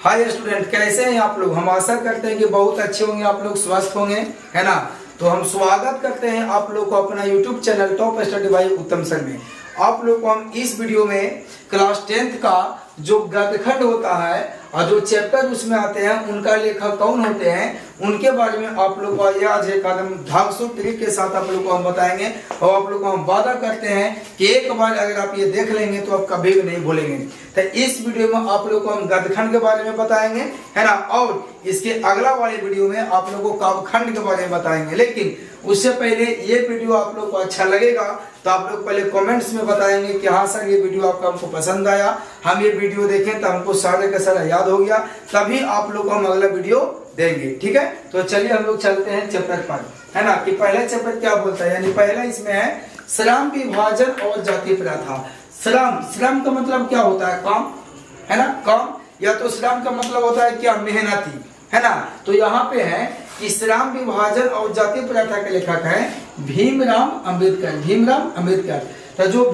Hi student, कैसे हैं आप लोग। हम आशा करते हैं कि बहुत अच्छे होंगे, आप लोग स्वस्थ होंगे, है ना। तो हम स्वागत करते हैं आप लोग को अपना YouTube channel top study bye उत्तम सर में। आप लोग को हम इस वीडियो में क्लास 10th का जो गद्यखंड होता है और जो चैप्टर उसमें आते हैं उनका लेखक कौन होते हैं उनके बारे में आप लोग को आज एक कदम धाकसू ट्रिक के साथ आप लोग को हम बताएंगे। और आप लोग को हम वादा करते हैं कि एक बार अगर आप ये देख लेंगे तो आप कभी भी नहीं भूलेंगे। तो इस वीडियो में आप लोग को हम गद्यखंड के बारे में बताएंगे, है ना, और इसके अगला वाले वीडियो में आप लोगों को काव्यखंड के बारे में बताएंगे। लेकिन उससे पहले ये वीडियो आप लोग को अच्छा लगेगा तो आप लोग पहले कमेंट्स में बताएंगे कि हाँ सर ये वीडियो आपको हमको पसंद आया, हम ये वीडियो देखें तो हमको सारे का सारा याद हो गया, तभी आप लोग को हम अगला वीडियो देंगे। ठीक है, तो चलिए हम लोग चलते हैं चैप्टर पर, है ना, कि पहला चैप्टर क्या बोलता है। यानी पहला इसमें है श्रम विभाजन और जाति प्रथा। श्रम का मतलब क्या होता है, काम, है ना, काम, या तो श्रम का मतलब होता है क्या, मेहनती, है ना। तो यहाँ पे है कि श्रम विभाजन और जाति प्रथा के लेखक है भीमराव अंबेडकर। तो जो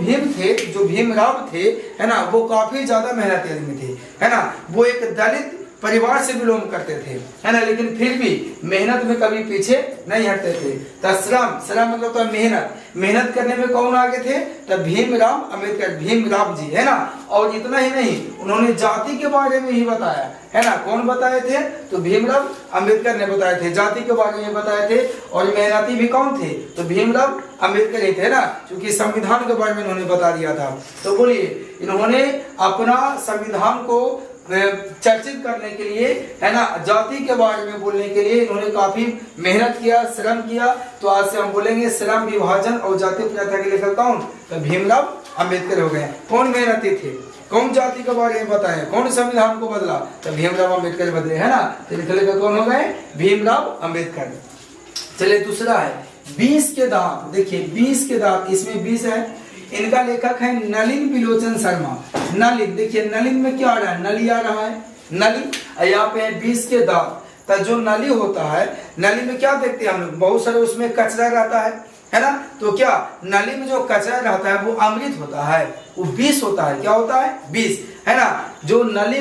भीमराव थे, है ना, वो काफी ज्यादा मेहनती आदमी थे, है ना। वो एक दलित परिवार से बिलोंग करते थे, है ना, लेकिन फिर भी मेहनत में कभी पीछे नहीं हटते थे। तो श्रम मतलब तो मेहनत करने में कौन आगे थे, तो भीमराव अंबेडकर, भीमराव जी, है ना। और इतना ही नहीं, उन्होंने जाति के बारे में ही बताया, है ना। कौन बताए थे, तो भीमराव अंबेडकर ने बताए थे, जाति के बारे में बताए थे। और मेहनती भी कौन थे, तो भीमराव अंबेडकर ही थे ना, क्योंकि संविधान के बारे में उन्होंने बता दिया था। तो बोलिए, इन्होंने अपना संविधान को चर्चित करने के लिए, है ना, जाति के बारे में बोलने के लिए इन्होंने काफी मेहनत किया, श्रम किया। तो आज से हम बोलेंगे श्रम विभाजन और जाति प्रथा के लेखक कौन, तो भीमराव अंबेडकर हो गए। कौन मेहनती थे, कौन जाति के बारे में बताए, कौन संविधान को बदला, तो भीमराव अंबेडकर बदले, है ना। तो लेखक कौन हो गए, भीमराव अंबेडकर। चलिए दूसरा है 20 के दांत। देखिए 20 के दांत, इसमें 20 है। इनका लेखक है नलिन बिलोचन शर्मा। नलिन, देखिए नलिन में क्या आ रहा है, नली आ रहा है, नली। यहाँ पे 20 के दांत। तो जो नली होता है, नली में क्या देखते हैं हम लोग, बहुत सारे उसमें कचरा रहता है ना। तो क्या नली में जो कचरा रहता है वो अमृत होता है, वो विष होता है। क्या होता है, विष, है ना। जो नली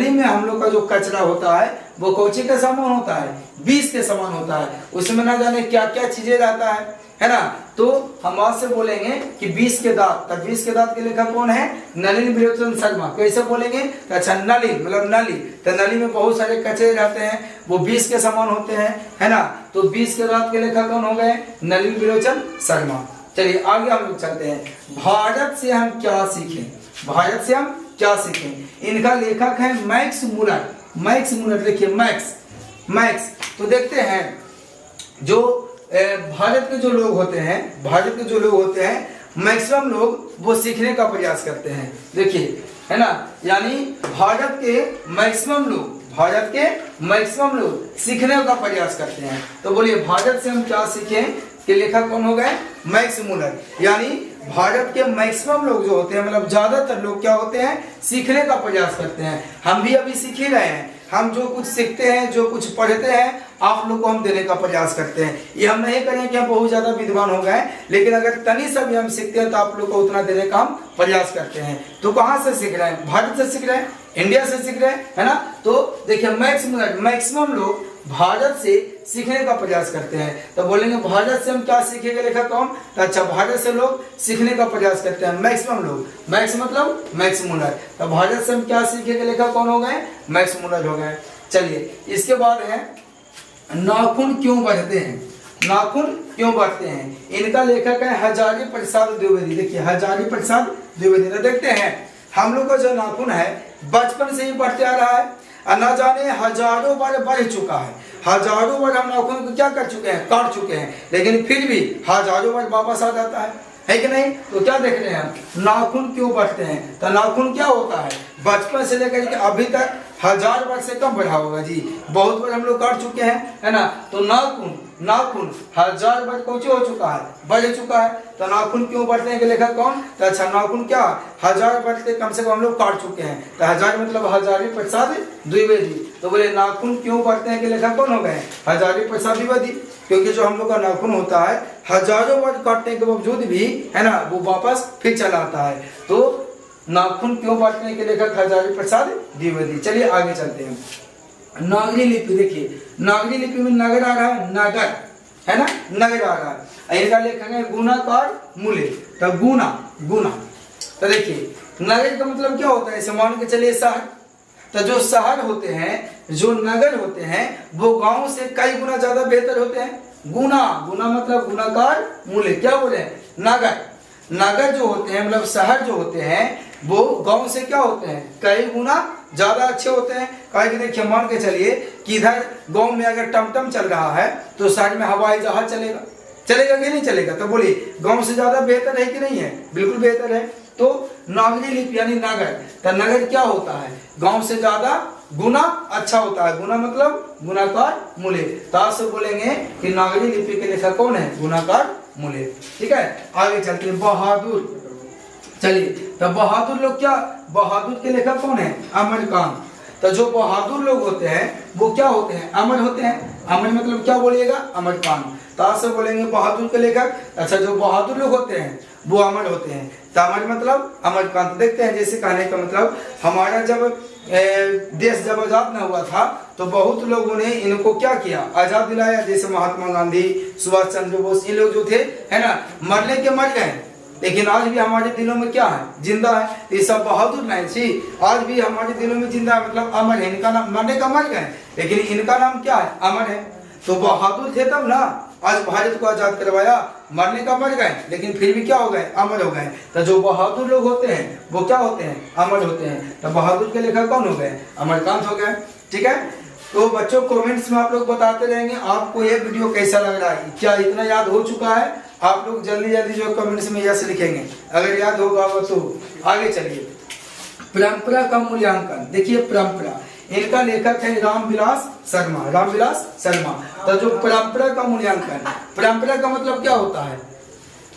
में हम लोग का जो कचरा होता है वो कौची के समान होता है, विष के समान होता है। उसमें ना जाने क्या क्या चीजें रहता है ना। तो हम आज से बोलेंगे कि 20 के दांत। तब 20 के दांत के लेखक कौन है, नलिन बिलोचन शर्मा। कैसे बोलेंगे, तो अच्छा नलिन मतलब नली, तो नली में बहुत सारे कचरे रहते हैं, वो 20 के समान होते हैं, है ना। तो 20 के दांत के लेखक कौन हो गए, नलिन बिलोचन शर्मा। चलिए आगे हम लोग चलते हैं। भारत से हम क्या सीखें। इनका लेखक है मैक्स मूलर। देखिए मैक्स। तो देखते हैं जो भारत के जो लोग होते हैं मैक्सिमम लोग वो सीखने का प्रयास करते हैं। देखिए, है ना, यानी भारत के मैक्सिमम लोग सीखने का प्रयास करते हैं। तो बोलिए भारत से हम क्या सीखें के लेखक कौन हो गए, मैक्स मूलर। यानी भारत के मैक्सिमम लोग जो होते हैं, मतलब ज्यादातर लोग क्या होते हैं, सीखने का प्रयास करते हैं। हम भी अभी सीख ही रहे हैं। हम जो कुछ सीखते हैं, जो कुछ पढ़ते हैं, आप लोग को हम देने का प्रयास करते हैं। ये हम नहीं करें कि हम बहुत ज्यादा विद्वान हो गए, लेकिन अगर तनी सा भी हम सीखते हैं तो आप लोग को उतना देने का हम प्रयास करते हैं। तो कहाँ से सीख रहे हैं, भारत से सीख रहे हैं, इंडिया से सीख रहे हैं, है ना। तो देखिए मैक्सिमम लोग भारत से सीखने का प्रयास करते हैं। तो बोलेंगे भारत से हम क्या सीखेंगे, लेखक कौन, तो अच्छा भारत से लोग सीखने का प्रयास करते हैं, मैक्सिमम लोग। मैक्स मतलब मैक्स मूलर। तो भारत से हम क्या सीखेंगे, लेखक कौन हो गए, मैक्स मूलर हो गए। चलिए इसके बाद है नाखून क्यों बढ़ते हैं। इनका लेखक है हजारी प्रसाद द्विवेदी। देखिए हजारी प्रसाद द्विवेदी। तो देखते हैं हम लोग का जो नाखून है बचपन से ही बढ़ते आ रहा है, न जाने हजारों बार बढ़ चुका है। हजारों बार हम नाखून को क्या कर चुके हैं, काट चुके हैं, लेकिन फिर भी हजारों बार वापस आ जाता है कि नहीं। तो क्या देख रहे हैं हम, नाखून क्यों बढ़ते हैं। तो नाखून क्या होता है, बचपन से लेकर के अभी तक 1000 बार से कम बढ़ा होगा जी, बहुत बार हम लोग काट चुके हैं, है ना। तो नाखून 1000 बार कौन हो चुका है, बढ़ चुका है। तो नाखून क्यों बढ़ते हैं, लेखक कौन, तो अच्छा नाखून क्या 1000 बार से कम हम लोग काट चुके हैं। तो 1000 मतलब हजारी प्रसाद द्विवेदी। तो बोले नाखून क्यों बढ़ते हैं के लेखक कौन हो गए, हजारी प्रसाद द्विवेदी। क्योंकि जो हम लोग का नाखून होता है हजारों बार काटने के बावजूद भी, है ना, वो वापस फिर चला आता है। तो नाखून क्यों बांटने के लेखक हजारी प्रसाद द्विवेदी। चलिए आगे चलते हैं। नागरी लिपि देखिए, नागरी लिपि में नगर आ रहा है, नगर है ना, नगर आ रहा है। इनका लेखक है गुणाकार मूल्य, तो गुना गुना। तो देखिए नगर का मतलब क्या होता है, ऐसे मान के चलिए शहर। तो जो शहर होते हैं, जो नगर होते हैं, वो गांव से कई गुना ज्यादा बेहतर होते हैं। गुना गुना मतलब गुणाकार मूल्य, क्या बोले नगर। नगर जो होते हैं मतलब शहर जो होते हैं वो गांव से क्या होते हैं, कई गुना ज्यादा अच्छे होते हैं। कहीं देखिए मान के चलिए कि इधर गांव में अगर टमटम चल रहा है तो साइड में हवाई जहाज चलेगा, चलेगा कि नहीं चलेगा। तो बोलिए गांव से ज्यादा बेहतर है कि नहीं है, बिल्कुल बेहतर है। तो नागरी लिपि यानी नगर, तो नगर क्या होता है, गांव से ज्यादा गुना अच्छा होता है। गुना मतलब गुणाकार मूल्य। तो आज से बोलेंगे कि नागरी लिपि के लेखक कौन है, गुणाकार मूल्य। ठीक है, आगे चलते हैं। बहादुर, चलिए तो बहादुर लोग क्या, बहादुर के लेखक कौन है, अमरकांत। तो जो बहादुर लोग होते हैं वो क्या होते हैं, अमर होते हैं। अमर मतलब क्या बोलिएगा, अमरकांत। तो आज से बोलेंगे बहादुर के लेखक। अच्छा, जो बहादुर लोग होते हैं वो अमर होते हैं। तो अमर मतलब अमरकांत। देखते हैं, जैसे कहने का मतलब हमारा जब देश जब आजाद न हुआ था तो बहुत लोगों ने इनको क्या किया, आजाद दिलाया। जैसे महात्मा गांधी, सुभाष चंद्र बोस, ये लोग जो थे है ना, मरने के मर गए, लेकिन आज भी हमारे दिलों में क्या है, जिंदा है। ये सब बहादुर नहीं थी, आज भी हमारे दिलों में जिंदा है, मतलब अमर है। इनका नाम मरने का मर गए, लेकिन इनका नाम क्या है, अमर है। तो बहादुर थे तब ना आज भारत को आजाद करवाया। मरने का मर गए लेकिन फिर भी क्या हो गए, अमर हो गए। तो जो बहादुर लोग होते हैं वो क्या होते हैं, अमर होते हैं। तो बहादुर के लेखक कौन हो गए, अमरकांत हो गए। ठीक है, तो बच्चों कमेंट्स में आप लोग बताते रहेंगे आपको ये वीडियो कैसा लग रहा है, क्या इतना याद हो चुका है। आप लोग जल्दी जल्दी जो कमेंट्स में यस लिखेंगे, अगर याद होगा तो आगे चलिए। परंपरा का मूल्यांकन, देखिए परंपरा, इनका लेखक है रामविलास शर्मा, रामविलास शर्मा। तो जो परंपरा का मूल्यांकन, परंपरा का मतलब क्या होता है,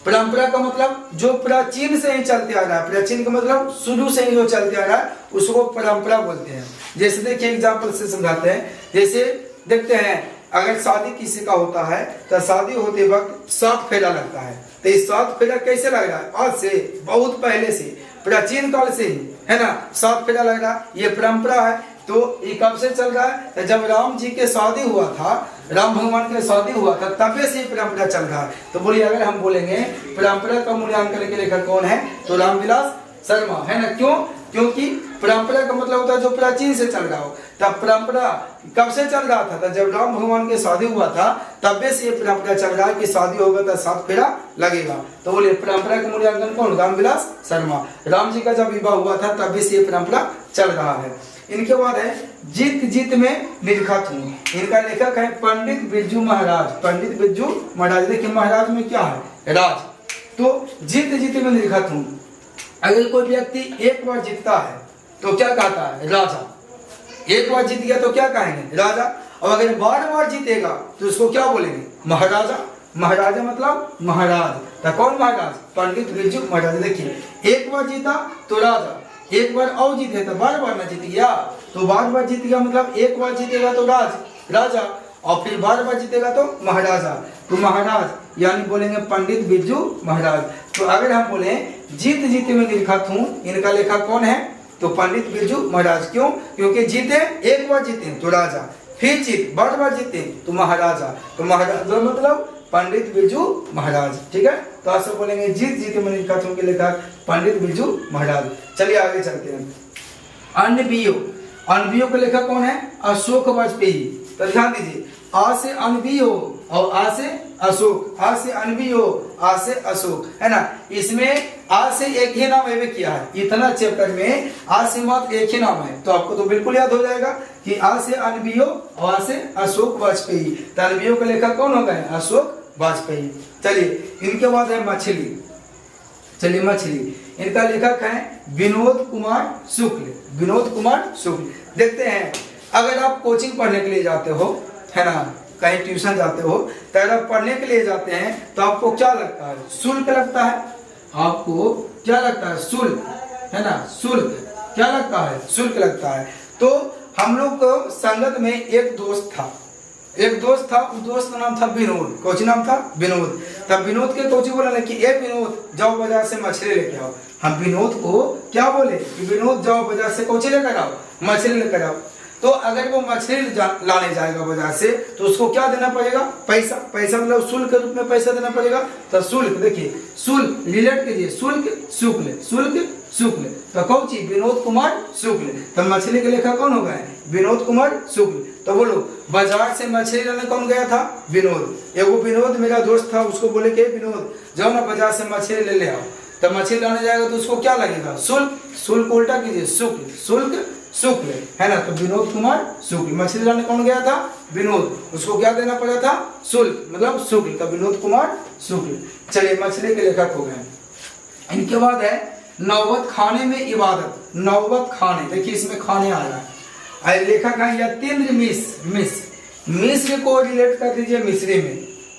परंपरा का मतलब जो प्राचीन से ही चलते आ रहा है, प्राचीन का मतलब शुरू से ही जो चलते आ रहा है उसको परंपरा बोलते हैं। जैसे देखिए एग्जाम्पल से समझाते हैं। जैसे देखते हैं अगर शादी किसी का होता है तो शादी होते वक्त 7 फेरा लगता है। तो इस 7 फेरा कैसे लग रहा है, आज से बहुत पहले से, प्राचीन काल से ही है ना 7 फेरा लग रहा है, ये परंपरा है। तो ये कब से चल रहा है, तो जब राम जी के शादी हुआ था, राम भगवान के शादी हुआ था, तबे से परंपरा चल रहा है। तो बोलिए अगर हम बोलेंगे परंपरा का मूल्यांकन के लेखक कौन है, तो रामविलास शर्मा है ना। क्यों, क्योंकि परंपरा का मतलब होता है जो प्राचीन से चल रहा हो। तब परंपरा कब से चल रहा था, तो जब राम भगवान के शादी हुआ था तबे से ये परंपरा चल रहा है कि शादी होगा तो 7 फेरा लगेगा। तो बोलिए परंपरा का मूल्यांकन कौन, रामविलास शर्मा। राम जी का जब विवाह हुआ था तबे से ये परंपरा चल रहा है। इनके बाद है जीत जीत में निरखत हूँ, इनका लेखक है पंडित बिरजू महाराज, पंडित बिरजू महाराज। देखिए महाराज में क्या है, राज। तो जीत जीत में निरखत हूँ, अगर कोई व्यक्ति एक बार जीतता है तो क्या कहता है, राजा। एक बार जीत गया तो क्या कहेंगे, राजा। और अगर बार बार जीतेगा तो उसको क्या बोलेंगे, महाराजा। महाराजा मतलब महाराज। तो कौन महाराज, पंडित बिरजू महाराज। देखिए एक बार जीता तो राजा, एक बार और जीते तो बार बार ना जीत गया, तो बार बार जीत गया मतलब एक बार जीतेगा तो राजा, और फिर बार बार जीतेगा तो महाराजा। तो महाराज यानी बोलेंगे पंडित बिरजू महाराज। तो अगर हम बोले जीत जीत में निरखत हूँ, इनका लेखक कौन है, तो पंडित बिरजू महाराज। क्यों, क्योंकि जीते एक बार जीते तो राजा, फिर जीत बार बार जीते तो महाराजा। तो महाराजा मतलब पंडित बिरजू महाराज। ठीक है, तो आज से बोलेंगे जीत जीत में निरखत हूँ के लेखक पंडित बिरजू महाराज। चलिए आगे चलते हैं। अनबियो, अनबियो के लेखक कौन है, अशोक वाजपेयी। तो ध्यान दीजिए, आ से अनबियो और आ से अशोक, आ से अनबियो, आ से अशोक है ना। इसमें आ से एक ही नाम एवे किया है, इतना चैप्टर में आ से मात्र एक ही नाम है, तो आपको तो बिल्कुल याद हो जाएगा कि आ से अनबियो और आ से अशोक वाजपेयी। तो अनबियो के लेखक कौन हो गए, अशोक वाजपेयी। चलिए इनके बाद है मछली। चलिए मछली, इनका लेखक है विनोद कुमार शुक्ल, विनोद कुमार शुक्ल। देखते हैं अगर आप कोचिंग पढ़ने के लिए जाते हो है ना, कहीं ट्यूशन जाते हो, तो अगर आप पढ़ने के लिए जाते हैं तो आपको क्या लगता है, शुल्क लगता है। आपको क्या लगता है, शुल्क है ना, शुल्क क्या लगता है, शुल्क लगता है। तो हम लोग को संगत में एक दोस्त था, एक दोस्त था, उस दोस्त का नाम था विनोद। कौची नाम था? विनोद। तब विनोद के कौची बोला कि ए विनोद जाओ बाजार से मछली लेके आओ। हम विनोद को क्या बोले कि विनोद जाओ बाजार से कौची लेकर आओ, मछली लेकर आओ। तो अगर वो मछली लाने जाएगा बाजार से तो उसको क्या देना पड़ेगा? पैसा। पैसा मतलब शुल्क के रूप में पैसा देना पड़ेगा। तो शुल्क देखिए, शुल्क रिलेट कीजिए, शुल्क शुक्ल, शुल्क शुक्ल। तो कौची? विनोद कुमार शुक्ल। तो मछली के लेखक कौन हो गए? विनोद कुमार शुक्ल। तो बोलो बाजार से मछली लाने कौन गया था? विनोद। एगो विनोद मेरा दोस्त था, उसको बोले कि विनोद जाओ ना बाजार से मछली ले आओ। तो मछली लाने जाएगा तो उसको क्या लगेगा? शुल्क। शुल्क उल्टा कीजिए, शुक्ल, शुल्क शुक्ल, है ना। तो विनोद कुमार शुक्ल। मछली लाने कौन गया था? विनोद। उसको क्या देना पड़ा था? शुल्क मतलब शुक्ल। तो विनोद कुमार शुक्ल। चलिए मछली के लेखक हो गए। इनके बाद है नौबत खाने में इबादत। नौबत खाने, देखिए इसमें खाने आ रहा है। लेखक है यतीन्द्र मिश्र को रिलेट कर दीजिए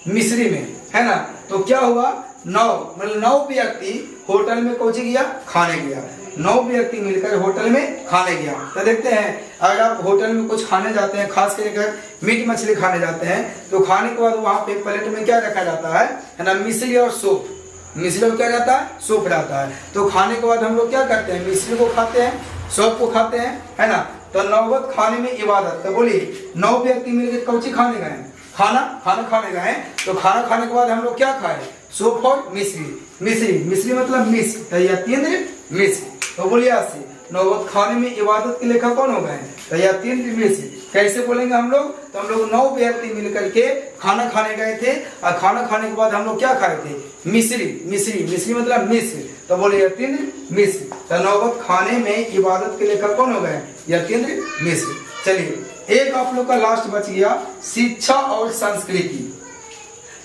मिस्री में, है ना। तो क्या हुआ? मतलब 9 व्यक्ति होटल में पहुंच गया, खाने गया। 9 व्यक्ति मिलकर होटल में खाने गया। तो देखते हैं अगर आप होटल में कुछ खाने जाते हैं, खास कर मीट मछली खाने जाते हैं, तो खाने के बाद वहां पे प्लेट में क्या रखा जाता है ना? मिश्री और सूप। मिश्री में क्या रहता है? सूप रहता है। तो खाने के बाद हम लोग क्या करते हैं? मिश्री को खाते हैं, सूप को खाते हैं, है ना। तो नौबत खाने में इबादत। तो बोलिए 9 व्यक्ति मिलकर कौची खाने गए? खाना खाने गए। तो खाना खाने के बाद हम लोग क्या खाए? सूप और मिश्री मतलब मिश्र। तो यतीन्द्र मिश्र। तो बोलिए ऐसे नौबत खाने में इबादत के लेखक कौन हो गए? तो यतीन्द्र मिश्र। कैसे बोलेंगे हम लोग? तो हम लोग 9 व्यक्ति मिलकर के खाना खाने गए थे और खाना खाने के बाद हम लोग क्या खाए थे? मिश्री मतलब मिश्र। तो बोले यतीन्द्र मिश्र। तो नौबत खाने में इबादत के लेखक कौन हो गए? यतीन्द्र मिश्र। चलिए एक आप लोग का लास्ट बच गया, शिक्षा और संस्कृति।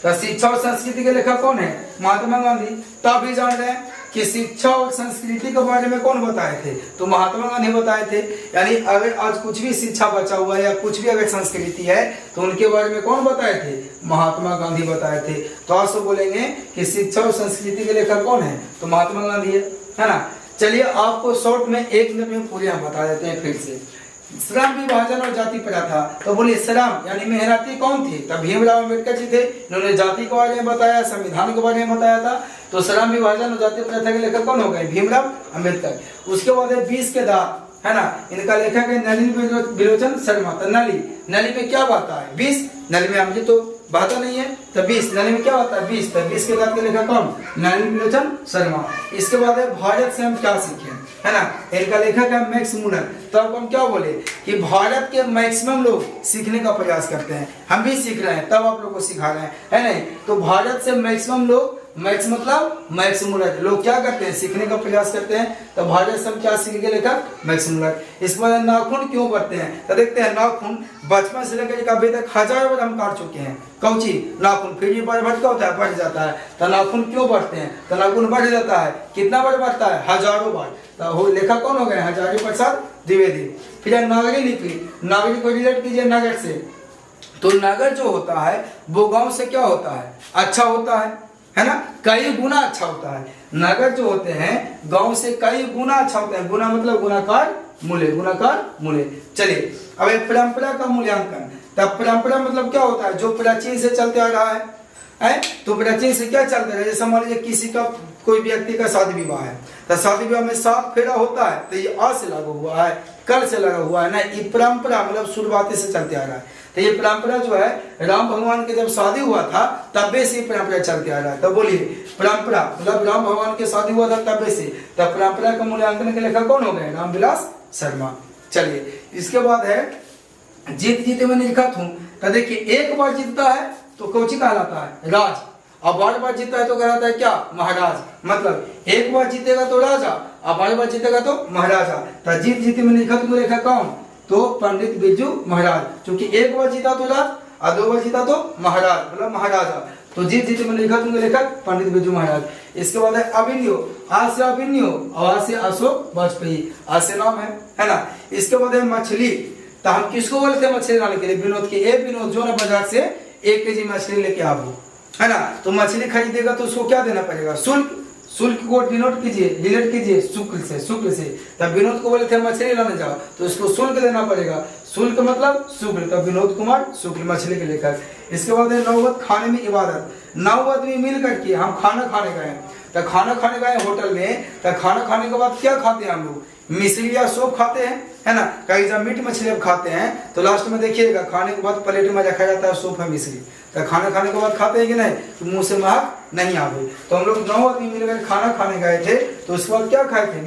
तो शिक्षा और संस्कृति के लेखक कौन है? महात्मा गांधी। तो आप भी जान रहे हैं कि शिक्षा और संस्कृति के बारे में कौन बताए थे? तो महात्मा गांधी बताए थे। यानी अगर आज कुछ भी शिक्षा बचा हुआ है या कुछ भी अगर संस्कृति है तो उनके बारे में कौन बताए थे? महात्मा गांधी बताए थे। तो आप सब बोलेंगे कि शिक्षा और संस्कृति के लेखक कौन है? तो महात्मा गांधी है ना। चलिए आपको शॉर्ट में 1 मिनट में पूरे हम बता देते हैं फिर से। श्रम विभाजन और जाति प्रथा। तो बोलिए श्रम यानी मेहनती कौन थे? तब भीमराव अम्बेडकर जी थे। इन्होंने जाति के बारे में बताया, संविधान के बारे में बताया था। तो श्रम विभाजन और जाति प्रथा के लेखक कौन हो गए? भीमराव अम्बेडकर। उसके बाद है 20 के दांत, है ना। इनका लेखक है नलिनी बिलोचन शर्मा। तो नली में क्या बाता है? 20। नली में अमृत तो बहता नहीं है। तो 20 नली में क्या होता है? 20। तो 20 के दांत के लेखक कौन? नलिनी बिलोचन शर्मा। इसके बाद है भारत से हम क्या सीखे, है ना। इनका लेखक है मैक्स मुलर। तो अब हम क्या बोले कि भारत के मैक्सिमम लोग सीखने का प्रयास करते हैं। हम भी सीख रहे हैं, तब आप लोग को सिखा रहे हैं, है नहीं। तो भारत से मैक्सिमम लोग, मैक्स मतलब मैक्स मुलर, लोग क्या करते हैं? सीखने का प्रयास करते हैं। तो भारत से हम क्या सीख के लेखक? Max Muller. इसके बाद नाखून क्यों बढ़ते हैं? तो देखते हैं नाखून बचपन से लेकर अभी तक 1000 बार हम काट चुके हैं। कौची? नाखून। फिर भी बार क्या होता है? बढ़ जाता है। तो नाखून क्यों बढ़ते हैं? तो नाखून बढ़ जाता है। कितना बार बढ़ता है? 1000 बार। तो लेखक कौन हो गए? हजारी प्रसाद द्विवेदी। फिर नागरी लिपि। नागरी को रिलेट कीजिए नगर से। तो नगर जो होता है वो गांव से क्या होता है? अच्छा होता है ना। कई गुना अच्छा होता है। नगर जो होते हैं गांव से कई गुना अच्छा होता है। गुना मतलब गुणाकार मूल्य। चलिए अब एक परंपरा का मूल्यांकन। तब परंपरा मतलब क्या होता है? जो प्राचीन से चलते आ रहा है। तो प्राचीन से क्या चलता है? जैसे मान लीजिए किसी का, कोई व्यक्ति का शादी विवाह है, तो शादी विवाह में 7 फेरा होता है। तो ये आज से लगा हुआ है, कल से लगा हुआ है ना। ये परंपरा मतलब शुरुआती से चलते आ रहा है। तो ये परंपरा जो है राम भगवान के जब शादी हुआ था तब से परंपरा चलते आ रहा है। तो बोलिए परंपरा मतलब राम भगवान के शादी हुआ था तब से। तब परंपरा का मूल्यांकन के लेखक कौन हो गए? रामविलास शर्मा। चलिए इसके बाद है जीत मैंने लिखा हूँ। तो देखिए एक बार जीतता है तो कौची कहलाता है? राज। अब बार जीतता है तो कहलाता है क्या? महाराज। मतलब एक बार जीतेगा तो राजा, अब बार जीतेगा तो महाराजा। तो जीत मैंने लिखा तुमने लिखा कौन? तो पंडित बिरजू महाराज। क्योंकि एक बार जीता तो राज और 2 बार जीता तो महाराज मतलब महाराजा। तो जीत मैंने लिखा तुमने लेखक पंडित बिरजू महाराज। इसके बाद है अभिनयो। आज से अभिनयो और आज से अशोक वाजपेयी। आज से नाम है ना। इसके बाद है मछली। तो हम किसको बोलते हैं मछली लाने के लिए? विनोद के। ए विनोद जो ना बाजार से 1 केजी मछली लेके आओ, है ना। तो मछली खरीदेगा तो उसको क्या देना पड़ेगा? शुल्क। शुल्क को डिनोट कीजिए, रिलेट कीजिए शुक्ल से। तब विनोद को बोले थे मछली लाने जाओ, तो उसको शुल्क देना पड़ेगा। शुल्क मतलब शुक्ल, तब विनोद कुमार शुक्ल मछली के लेकर। इसके बाद है नौबत खाने में इबादत। 9 आदमी मिल करके हम खाना खाने गए, तो खाना खाने गए होटल में, तो खाना खाने के बाद क्या खाते हैं हम लोग? मिश्री या सूप खाते हैं, है ना। कहीं जब मीट मछली अब खाते हैं तो लास्ट में देखिएगा खाने के बाद प्लेट में रखा जाता है सूप है मिश्री। तो खाना खाने के बाद खाते हैं कि नहीं, तो मुंह से महक नहीं आवे। तो हम लोग 9 आदमी मिलकर खाना खाने गए थे, तो उसके बाद क्या खाए थे?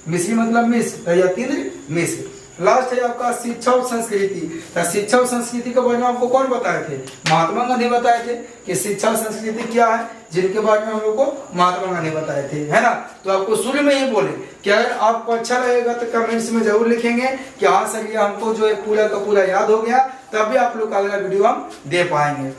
मिश्री मतलब मिश्र या तीन मिश्र। लास्ट है आपका शिक्षा और संस्कृति। तो शिक्षा और संस्कृति के बारे में आपको कौन बताए थे? महात्मा गांधी बताए थे कि शिक्षा और संस्कृति क्या है, जिनके बारे में हम लोग को महात्मा गांधी बताए थे, है ना। तो आपको शुरू में ही बोले कि अगर आपको अच्छा लगेगा तो कमेंट्स में जरूर लिखेंगे कि हाँ सर ये हमको जो है पूरा का पूरा याद हो गया, तभी आप लोग का अगला वीडियो हम दे पाएंगे।